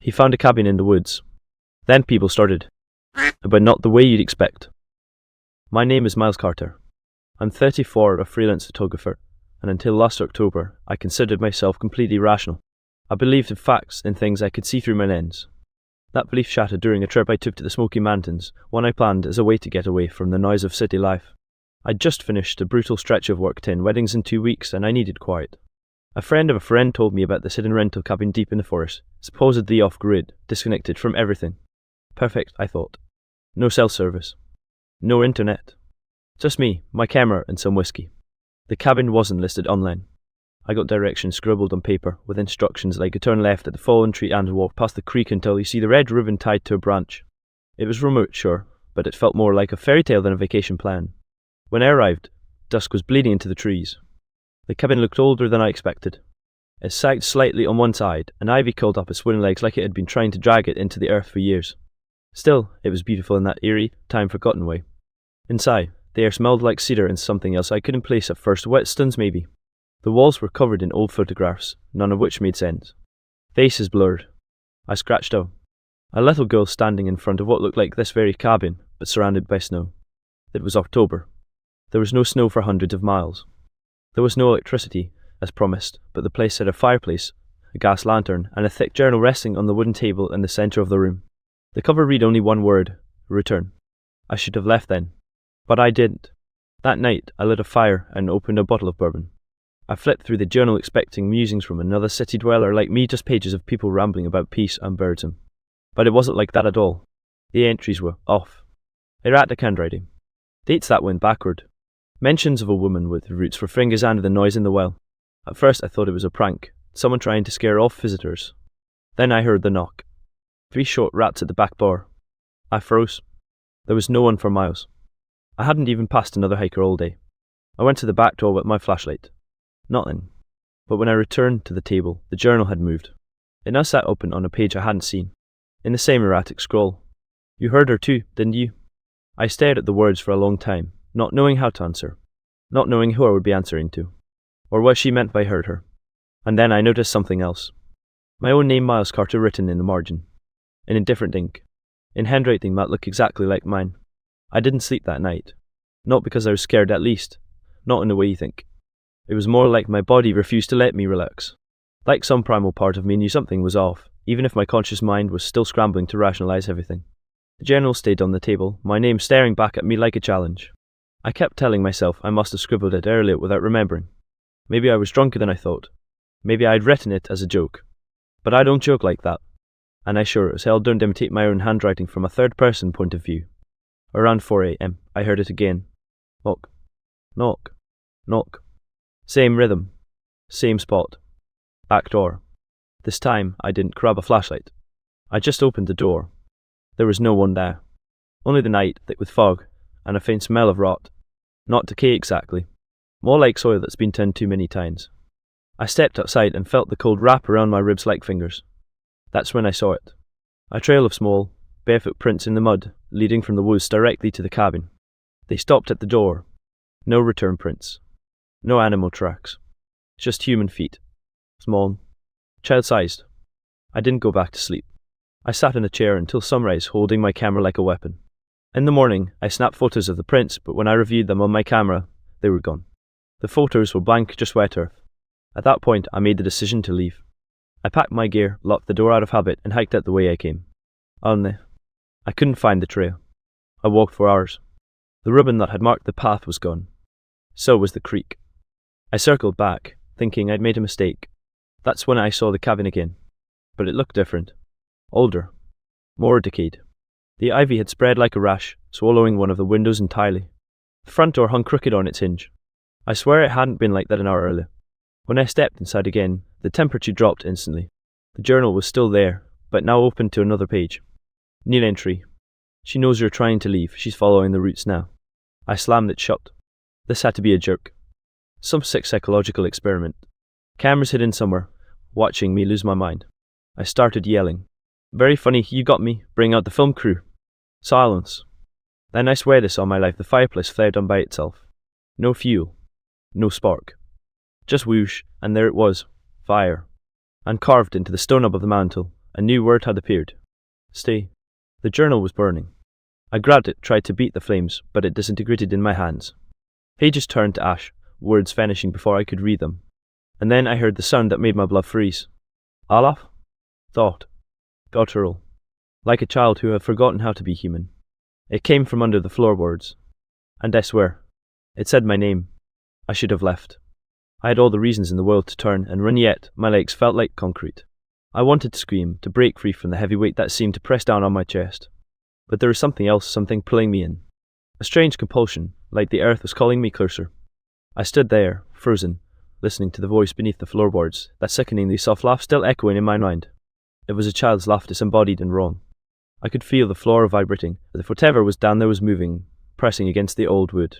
He found a cabin in the woods. Then people started, but not the way you'd expect. My name is Miles Carter. I'm 34, a freelance photographer, and until last October, I considered myself completely rational. I believed in facts and things I could see through my lens. That belief shattered during a trip I took to the Smoky Mountains, one I planned as a way to get away from the noise of city life. I'd just finished a brutal stretch of work, 10 weddings in 2 weeks, and I needed quiet. A friend of a friend told me about this hidden rental cabin deep in the forest, supposedly off-grid, disconnected from everything. Perfect, I thought. No cell service. No internet. Just me, my camera, and some whiskey. The cabin wasn't listed online. I got directions scribbled on paper, with instructions like to turn left at the fallen tree and walk past the creek until you see the red ribbon tied to a branch. It was remote, sure, but it felt more like a fairy tale than a vacation plan. When I arrived, dusk was bleeding into the trees. The cabin looked older than I expected. It sagged slightly on one side, and ivy curled up its wooden legs like it had been trying to drag it into the earth for years. Still, it was beautiful in that eerie, time-forgotten way. Inside, the air smelled like cedar and something else I couldn't place at first, wet stones maybe. The walls were covered in old photographs, none of which made sense. Faces blurred. I scratched out. A little girl standing in front of what looked like this very cabin, but surrounded by snow. It was October. There was no snow for hundreds of miles. There was no electricity, as promised, but the place had a fireplace, a gas lantern, and a thick journal resting on the wooden table in the centre of the room. The cover read only one word: return. I should have left then. But I didn't. That night, I lit a fire and opened a bottle of bourbon. I flipped through the journal expecting musings from another city dweller like me, just pages of people rambling about peace and birdsome. But it wasn't like that at all. The entries were off. Erratic handwriting. Dates that went backward. Mentions of a woman with roots for fingers and the noise in the well. At first I thought it was a prank, someone trying to scare off visitors. Then I heard the knock. 3 short raps at the back door. I froze. There was no one for miles. I hadn't even passed another hiker all day. I went to the back door with my flashlight. Nothing. But when I returned to the table, the journal had moved. It now sat open on a page I hadn't seen, in the same erratic scroll. You heard her too, didn't you? I stared at the words for a long time, not knowing how to answer, not knowing who I would be answering to, or what she meant by heard her. And then I noticed something else. My own name, Miles Carter, written in the margin, in a different ink, in handwriting that looked exactly like mine. I didn't sleep that night. Not because I was scared, at least. Not in the way you think. It was more like my body refused to let me relax. Like some primal part of me knew something was off, even if my conscious mind was still scrambling to rationalize everything. The journal stayed on the table, my name staring back at me like a challenge. I kept telling myself I must have scribbled it earlier without remembering. Maybe I was drunker than I thought. Maybe I had written it as a joke. But I don't joke like that. And I sure as hell don't imitate my own handwriting from a third-person point of view. Around 4 a.m, I heard it again. Knock. Knock. Knock. Same rhythm. Same spot. Back door. This time, I didn't grab a flashlight. I just opened the door. There was no one there. Only the night, thick with fog, and a faint smell of rot. Not decay exactly. More like soil that's been turned too many times. I stepped outside and felt the cold wrap around my ribs like fingers. That's when I saw it. A trail of small, barefoot prints in the mud, leading from the woods directly to the cabin. They stopped at the door. No return prints. No animal tracks. Just human feet. Small. Child-sized. I didn't go back to sleep. I sat in a chair until sunrise, holding my camera like a weapon. In the morning, I snapped photos of the prints, but when I reviewed them on my camera, they were gone. The photos were blank, just wet earth. At that point, I made the decision to leave. I packed my gear, locked the door out of habit, and hiked out the way I came. Only, I couldn't find the trail. I walked for hours. The ribbon that had marked the path was gone. So was the creek. I circled back, thinking I'd made a mistake. That's when I saw the cabin again. But it looked different. Older. More decayed. The ivy had spread like a rash, swallowing one of the windows entirely. The front door hung crooked on its hinge. I swear it hadn't been like that an hour earlier. When I stepped inside again, the temperature dropped instantly. The journal was still there, but now open to another page. New entry. She knows you're trying to leave. She's following the routes now. I slammed it shut. This had to be a joke. Some sick psychological experiment. Cameras hidden somewhere, watching me lose my mind. I started yelling. Very funny, you got me. Bring out the film crew. Silence. Then I swear this on my life, the fireplace flared on by itself. No fuel. No spark. Just whoosh, and there it was. Fire. And carved into the stone above the mantel, A new word had appeared. Stay. The journal was burning. I grabbed it, tried to beat the flames, but it disintegrated in my hands. Pages turned to ash, words vanishing before I could read them. And then I heard the sound that made my blood freeze. Olaf? Thought. Guttural. Like a child who had forgotten how to be human. It came from under the floorboards. And I swear, it said my name. I should have left. I had all the reasons in the world to turn and run, yet my legs felt like concrete. I wanted to scream, to break free from the heavy weight that seemed to press down on my chest. But there was something else, something pulling me in. A strange compulsion, like the earth was calling me closer. I stood there, frozen, listening to the voice beneath the floorboards, that sickeningly soft laugh still echoing in my mind. It was a child's laugh, disembodied and wrong. I could feel the floor vibrating, as if whatever was down there was moving, pressing against the old wood.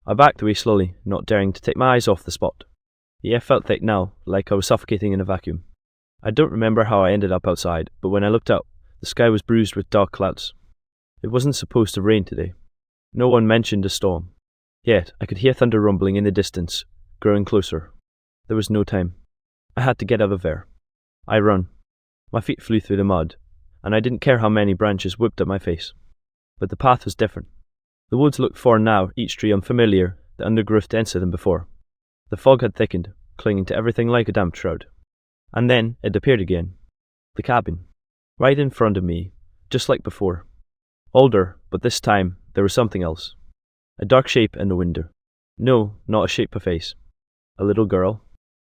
I backed away slowly, not daring to take my eyes off the spot. The air felt thick now, like I was suffocating in a vacuum. I don't remember how I ended up outside, but when I looked up, the sky was bruised with dark clouds. It wasn't supposed to rain today. No one mentioned a storm. Yet, I could hear thunder rumbling in the distance, growing closer. There was no time. I had to get out of there. I ran. My feet flew through the mud, and I didn't care how many branches whipped at my face. But the path was different. The woods looked foreign now, each tree unfamiliar, the undergrowth denser than before. The fog had thickened, clinging to everything like a damp shroud. And then it appeared again. The cabin. Right in front of me, just like before. Older, but this time there was something else. A dark shape in the window. No, not a shape of face. A little girl.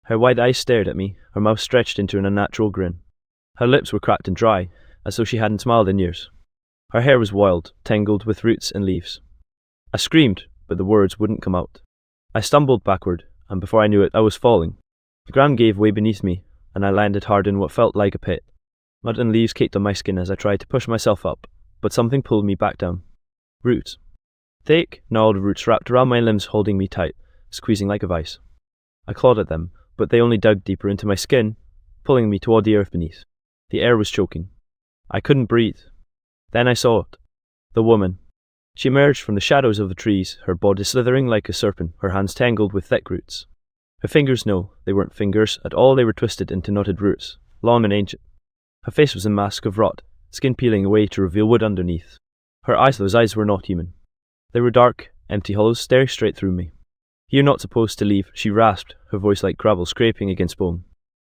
Her wide eyes stared at me, her mouth stretched into an unnatural grin. Her lips were cracked and dry, as though she hadn't smiled in years. Her hair was wild, tangled with roots and leaves. I screamed, but the words wouldn't come out. I stumbled backward, and before I knew it, I was falling. The ground gave way beneath me, and I landed hard in what felt like a pit. Mud and leaves caked on my skin as I tried to push myself up, but something pulled me back down. Roots. Thick, gnarled roots wrapped around my limbs, holding me tight, squeezing like a vice. I clawed at them, but they only dug deeper into my skin, pulling me toward the earth beneath. The air was choking. I couldn't breathe. Then I saw it. The woman. She emerged from the shadows of the trees, her body slithering like a serpent, her hands tangled with thick roots. Her fingers, no, they weren't fingers at all, they were twisted into knotted roots, long and ancient. Her face was a mask of rot, skin peeling away to reveal wood underneath. Her eyes, those eyes were not human. They were dark, empty hollows staring straight through me. You're not supposed to leave, she rasped, her voice like gravel scraping against bone.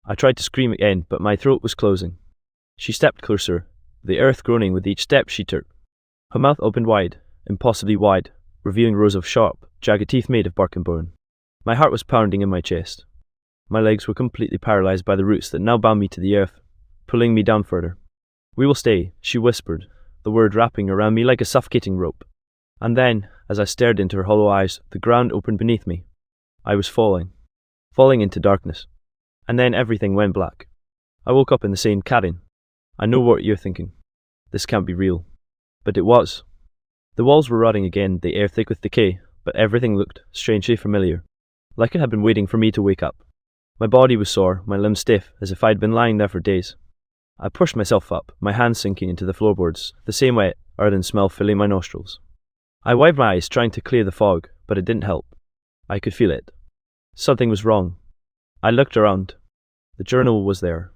I tried to scream again, but my throat was closing. She stepped closer, the earth groaning with each step she took. Her mouth opened wide, impossibly wide, revealing rows of sharp, jagged teeth made of bark and bone. My heart was pounding in my chest. My legs were completely paralyzed by the roots that now bound me to the earth, pulling me down further. We will stay, she whispered, the word wrapping around me like a suffocating rope. And then, as I stared into her hollow eyes, the ground opened beneath me. I was falling into darkness. And then everything went black. I woke up in the same cabin. I know what you're thinking. This can't be real. But it was. The walls were rotting again, the air thick with decay, but everything looked strangely familiar, like it had been waiting for me to wake up. My body was sore, my limbs stiff, as if I'd been lying there for days. I pushed myself up, my hands sinking into the floorboards, the same wet, earthen smell filling my nostrils. I wiped my eyes, trying to clear the fog, but it didn't help. I could feel it. Something was wrong. I looked around. The journal was there.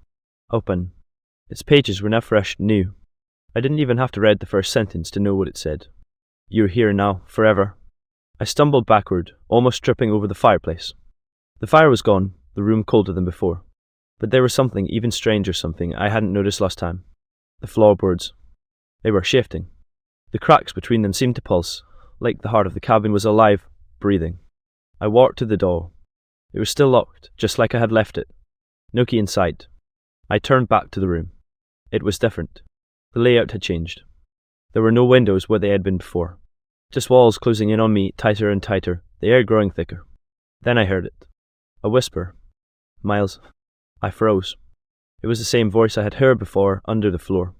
Open. Its pages were now fresh, new. I didn't even have to read the first sentence to know what it said. You're here now, forever. I stumbled backward, almost tripping over the fireplace. The fire was gone, the room colder than before. But there was something even stranger, something I hadn't noticed last time. The floorboards. They were shifting. The cracks between them seemed to pulse, like the heart of the cabin was alive, breathing. I walked to the door. It was still locked, just like I had left it. No key in sight. I turned back to the room. It was different. The layout had changed. There were no windows where they had been before. Just walls closing in on me, tighter and tighter, the air growing thicker. Then I heard it. A whisper. Miles. I froze. It was the same voice I had heard before, under the floor.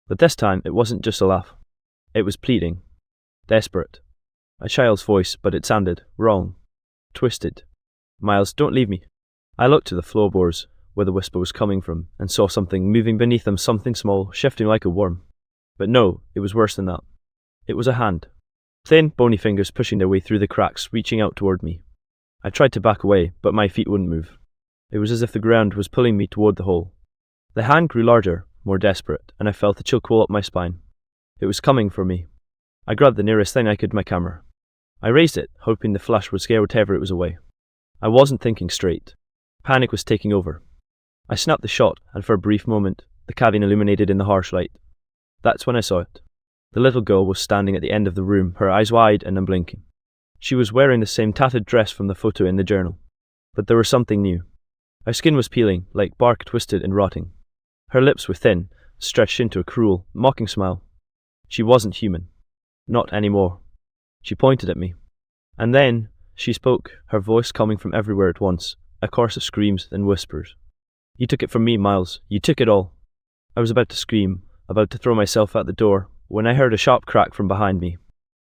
But this time, it wasn't just a laugh. It was pleading. Desperate. A child's voice, but it sounded wrong. Twisted. Miles, don't leave me. I looked to the floorboards, where the whisper was coming from, and saw something moving beneath them, something small, shifting like a worm. But no, it was worse than that. It was a hand. Thin, bony fingers pushing their way through the cracks, reaching out toward me. I tried to back away, but my feet wouldn't move. It was as if the ground was pulling me toward the hole. The hand grew larger, more desperate, and I felt a chill crawl up my spine. It was coming for me. I grabbed the nearest thing I could, my camera. I raised it, hoping the flash would scare whatever it was away. I wasn't thinking straight. Panic was taking over. I snapped the shot, and for a brief moment, the cabin illuminated in the harsh light. That's when I saw it. The little girl was standing at the end of the room, her eyes wide and unblinking. She was wearing the same tattered dress from the photo in the journal. But there was something new. Her skin was peeling, like bark twisted and rotting. Her lips were thin, stretched into a cruel, mocking smile. She wasn't human. Not anymore. She pointed at me. And then she spoke, her voice coming from everywhere at once, a chorus of screams and whispers. "You took it from me, Miles. You took it all." I was about to scream, about to throw myself out the door, when I heard a sharp crack from behind me.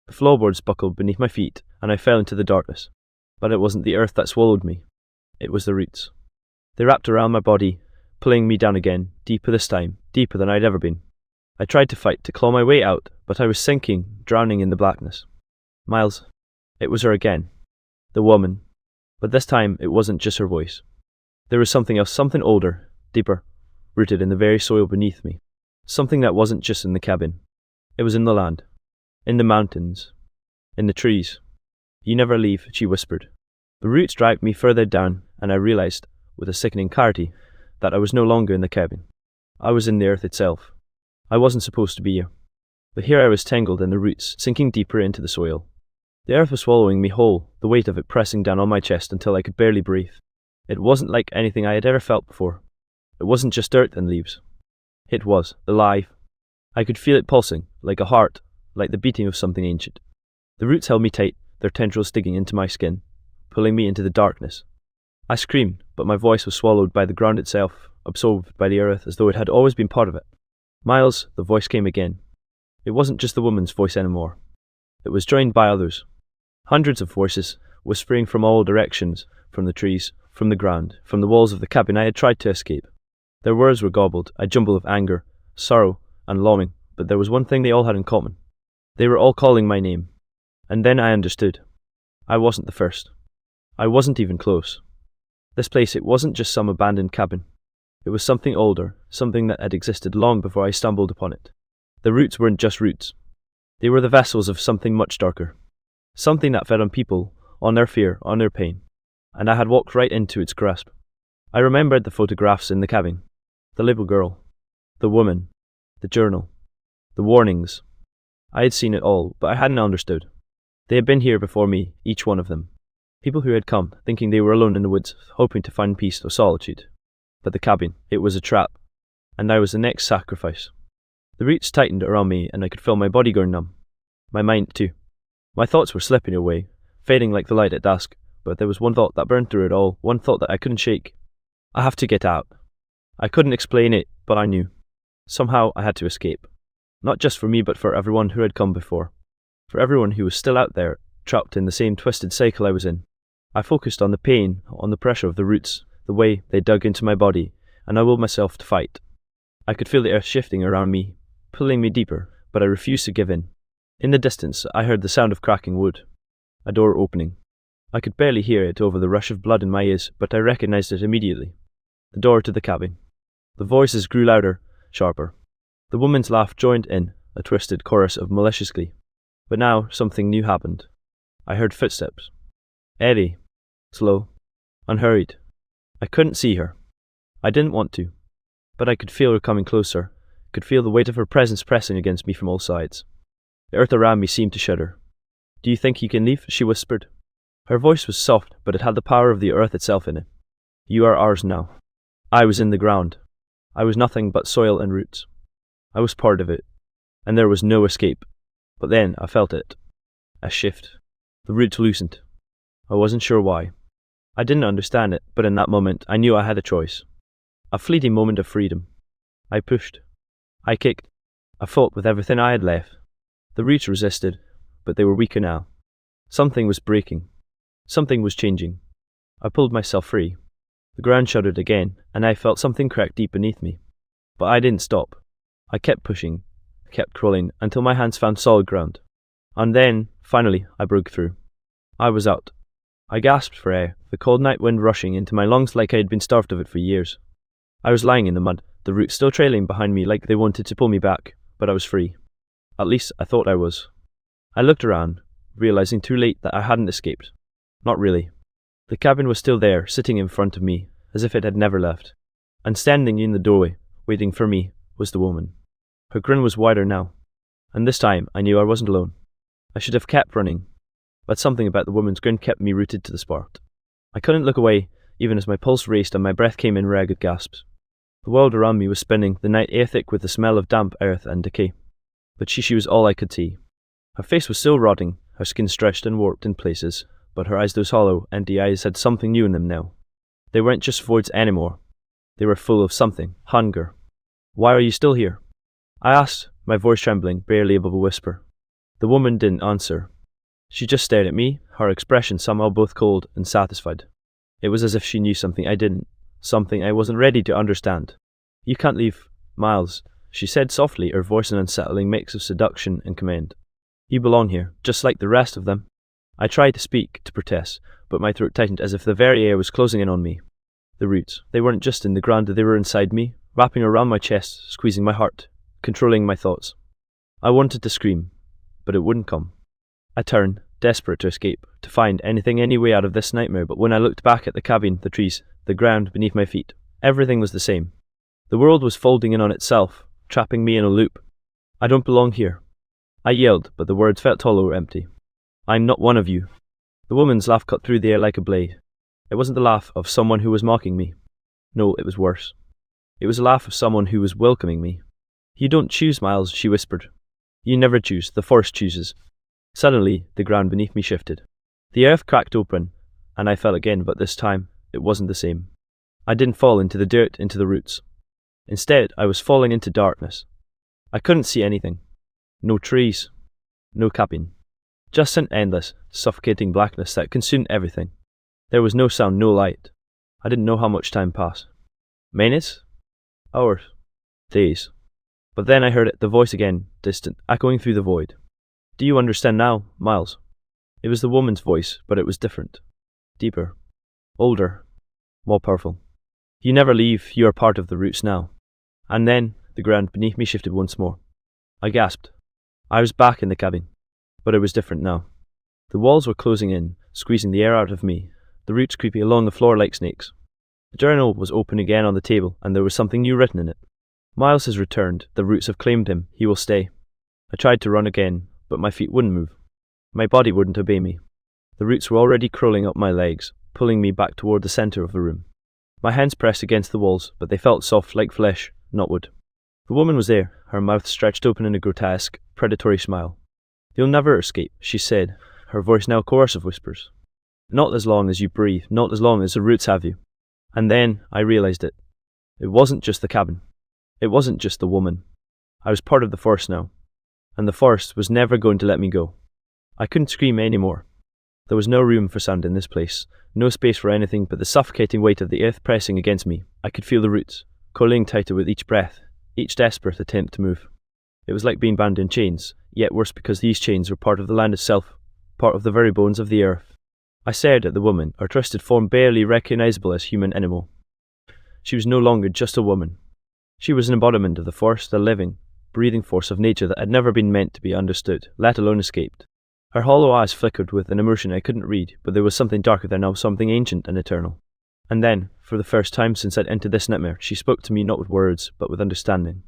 The floorboards buckled beneath my feet, and I fell into the darkness. But it wasn't the earth that swallowed me. It was the roots. They wrapped around my body, pulling me down again, deeper this time, deeper than I'd ever been. I tried to fight, to claw my way out, but I was sinking, drowning in the blackness. Miles. It was her again. The woman. But this time, it wasn't just her voice. There was something else, something older, deeper, rooted in the very soil beneath me. Something that wasn't just in the cabin. It was in the land. In the mountains. In the trees. "You never leave," she whispered. The roots dragged me further down, and I realized, with a sickening clarity, that I was no longer in the cabin. I was in the earth itself. I wasn't supposed to be here. But here I was tangled in the roots, sinking deeper into the soil. The earth was swallowing me whole, the weight of it pressing down on my chest until I could barely breathe. It wasn't like anything I had ever felt before. It wasn't just dirt and leaves. It was alive. I could feel it pulsing, like a heart, like the beating of something ancient. The roots held me tight, their tendrils digging into my skin, pulling me into the darkness. I screamed, but my voice was swallowed by the ground itself, absorbed by the earth as though it had always been part of it. "Miles," the voice came again. It wasn't just the woman's voice anymore. It was joined by others. Hundreds of voices, whispering from all directions, from the trees, from the ground, from the walls of the cabin I had tried to escape. Their words were gobbled, a jumble of anger, sorrow, and longing, but there was one thing they all had in common. They were all calling my name. And then I understood. I wasn't the first. I wasn't even close. This place, it wasn't just some abandoned cabin. It was something older, something that had existed long before I stumbled upon it. The roots weren't just roots. They were the vessels of something much darker. Something that fed on people, on their fear, on their pain. And I had walked right into its grasp. I remembered the photographs in the cabin. The little girl. The woman. The journal. The warnings. I had seen it all, but I hadn't understood. They had been here before me, each one of them. People who had come, thinking they were alone in the woods, hoping to find peace or solitude. But the cabin, it was a trap. And I was the next sacrifice. The roots tightened around me, and I could feel my body going numb. My mind, too. My thoughts were slipping away, fading like the light at dusk, but there was one thought that burned through it all, one thought that I couldn't shake. I have to get out. I couldn't explain it, but I knew. Somehow I had to escape. Not just for me, but for everyone who had come before. For everyone who was still out there, trapped in the same twisted cycle I was in. I focused on the pain, on the pressure of the roots, the way they dug into my body, and I willed myself to fight. I could feel the earth shifting around me, pulling me deeper, but I refused to give in. In the distance, I heard the sound of cracking wood. A door opening. I could barely hear it over the rush of blood in my ears, but I recognized it immediately. The door to the cabin. The voices grew louder, sharper. The woman's laugh joined in, a twisted chorus of malicious glee. But now, something new happened. I heard footsteps. Eddie. Slow. Unhurried. I couldn't see her. I didn't want to. But I could feel her coming closer, could feel the weight of her presence pressing against me from all sides. The earth around me seemed to shudder. "Do you think you can leave?" she whispered. Her voice was soft, but it had the power of the earth itself in it. "You are ours now." I was in the ground. I was nothing but soil and roots. I was part of it, and there was no escape. But then I felt it. A shift. The roots loosened. I wasn't sure why. I didn't understand it, but in that moment I knew I had a choice. A fleeting moment of freedom. I pushed. I kicked. I fought with everything I had left. The roots resisted, but they were weaker now. Something was breaking. Something was changing. I pulled myself free. The ground shuddered again, and I felt something crack deep beneath me. But I didn't stop. I kept pushing, kept crawling, until my hands found solid ground. And then, finally, I broke through. I was out. I gasped for air, the cold night wind rushing into my lungs like I had been starved of it for years. I was lying in the mud, the roots still trailing behind me like they wanted to pull me back, but I was free. At least I thought I was. I looked around, realizing too late that I hadn't escaped. Not really. The cabin was still there, sitting in front of me, as if it had never left. And standing in the doorway, waiting for me, was the woman. Her grin was wider now, and this time I knew I wasn't alone. I should have kept running, but something about the woman's grin kept me rooted to the spot. I couldn't look away, even as my pulse raced and my breath came in ragged gasps. The world around me was spinning, the night air thick with the smell of damp earth and decay. But she was all I could see. Her face was still rotting, her skin stretched and warped in places, but her eyes, those hollow, empty eyes, had something new in them now. They weren't just voids anymore. They were full of something. Hunger. "Why are you still here?" I asked, my voice trembling, barely above a whisper. The woman didn't answer. She just stared at me, her expression somehow both cold and satisfied. It was as if she knew something I didn't, something I wasn't ready to understand. "You can't leave, Miles," she said softly, her voice an unsettling mix of seduction and command. "You belong here, just like the rest of them." I tried to speak, to protest, but my throat tightened as if the very air was closing in on me. The roots, they weren't just in the ground, they were inside me, wrapping around my chest, squeezing my heart, controlling my thoughts. I wanted to scream, but it wouldn't come. I turned, desperate to escape, to find anything, any way out of this nightmare, but when I looked back at the cabin, the trees, the ground beneath my feet, everything was the same. The world was folding in on itself, trapping me in a loop. "I don't belong here." I yelled, but the words felt hollow or empty. "I'm not one of you." The woman's laugh cut through the air like a blade. It wasn't the laugh of someone who was mocking me. No, it was worse. It was a laugh of someone who was welcoming me. "You don't choose, Miles," she whispered. "You never choose, the forest chooses." Suddenly, the ground beneath me shifted. The earth cracked open, and I fell again, but this time, it wasn't the same. I didn't fall into the dirt, into the roots. Instead, I was falling into darkness. I couldn't see anything. No trees. No cabin. Just an endless, suffocating blackness that consumed everything. There was no sound, no light. I didn't know how much time passed. Minutes? Hours? Days? But then I heard it, the voice again, distant, echoing through the void. "Do you understand now, Miles?" It was the woman's voice, but it was different. Deeper. Older. More powerful. "You never leave, you are part of the roots now." And then, the ground beneath me shifted once more. I gasped. I was back in the cabin. But it was different now. The walls were closing in, squeezing the air out of me, the roots creeping along the floor like snakes. The journal was open again on the table, and there was something new written in it. "Miles has returned, the roots have claimed him, he will stay." I tried to run again, but my feet wouldn't move. My body wouldn't obey me. The roots were already crawling up my legs, pulling me back toward the center of the room. My hands pressed against the walls, but they felt soft like flesh, not wood. The woman was there, her mouth stretched open in a grotesque, predatory smile. "You'll never escape," she said, her voice now a chorus of whispers. "Not as long as you breathe, not as long as the roots have you." And then I realized it. It wasn't just the cabin. It wasn't just the woman. I was part of the forest now, and the forest was never going to let me go. I couldn't scream anymore. There was no room for sound in this place, no space for anything but the suffocating weight of the earth pressing against me. I could feel the roots, coiling tighter with each breath, each desperate attempt to move. It was like being bound in chains, yet worse because these chains were part of the land itself, part of the very bones of the earth. I stared at the woman, her twisted form barely recognizable as human anymore. She was no longer just a woman. She was an embodiment of the force, the living, breathing force of nature that had never been meant to be understood, let alone escaped. Her hollow eyes flickered with an emotion I couldn't read, but there was something darker there now, something ancient and eternal. And then, for the first time since I'd entered this nightmare, she spoke to me not with words, but with understanding.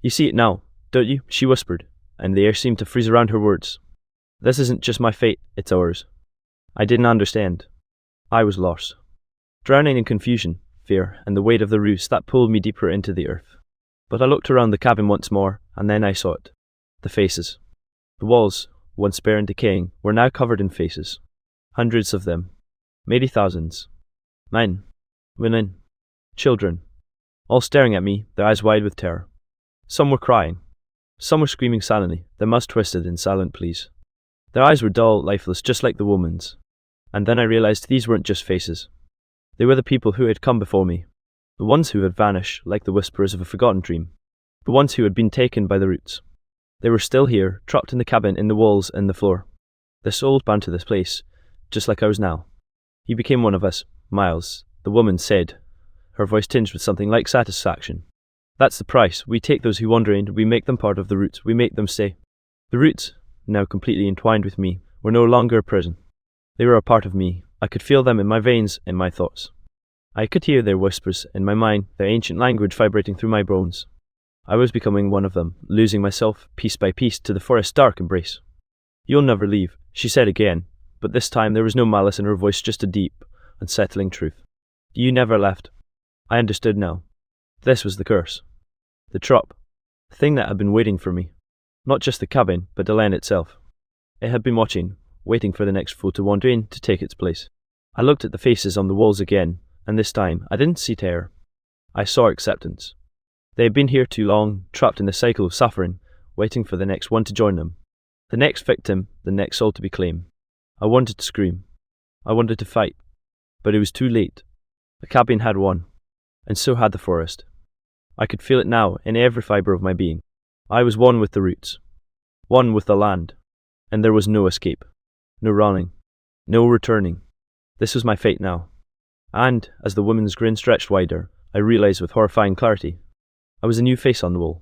"You see it now, don't you?" she whispered, and the air seemed to freeze around her words. "This isn't just my fate, it's ours." I didn't understand. I was lost. Drowning in confusion, fear, and the weight of the roots that pulled me deeper into the earth. But I looked around the cabin once more, and then I saw it. The faces. The walls, once bare and decaying, were now covered in faces. Hundreds of them. Maybe thousands. Men. Women. Children. All staring at me, their eyes wide with terror. Some were crying. Some were screaming silently, their mouths twisted in silent pleas. Their eyes were dull, lifeless, just like the woman's. And then I realized these weren't just faces. They were the people who had come before me. The ones who had vanished, like the whisperers of a forgotten dream. The ones who had been taken by the roots. They were still here, trapped in the cabin, in the walls, and the floor. Their souls bound to this place, just like ours now. "You became one of us, Miles," the woman said, her voice tinged with something like satisfaction. That's the price. We take those who wander in, we make them part of the roots, we make them stay. The roots, now completely entwined with me, were no longer a prison. They were a part of me. I could feel them in my veins, in my thoughts. I could hear their whispers in my mind, their ancient language vibrating through my bones. I was becoming one of them, losing myself, piece by piece, to the forest's dark embrace. "You'll never leave," she said again, but this time there was no malice in her voice, just a deep, unsettling truth. "You never left." I understood now. This was the curse. The trap. The thing that had been waiting for me. Not just the cabin, but the land itself. It had been watching, waiting for the next foe to wander in to take its place. I looked at the faces on the walls again, and this time I didn't see terror. I saw acceptance. They had been here too long, trapped in the cycle of suffering, waiting for the next one to join them. The next victim, the next soul to be claimed. I wanted to scream. I wanted to fight. But it was too late. The cabin had won, and so had the forest. I could feel it now in every fibre of my being. I was one with the roots, one with the land, and there was no escape, no running, no returning. This was my fate now. And, as the woman's grin stretched wider, I realized with horrifying clarity, I was a new face on the wall.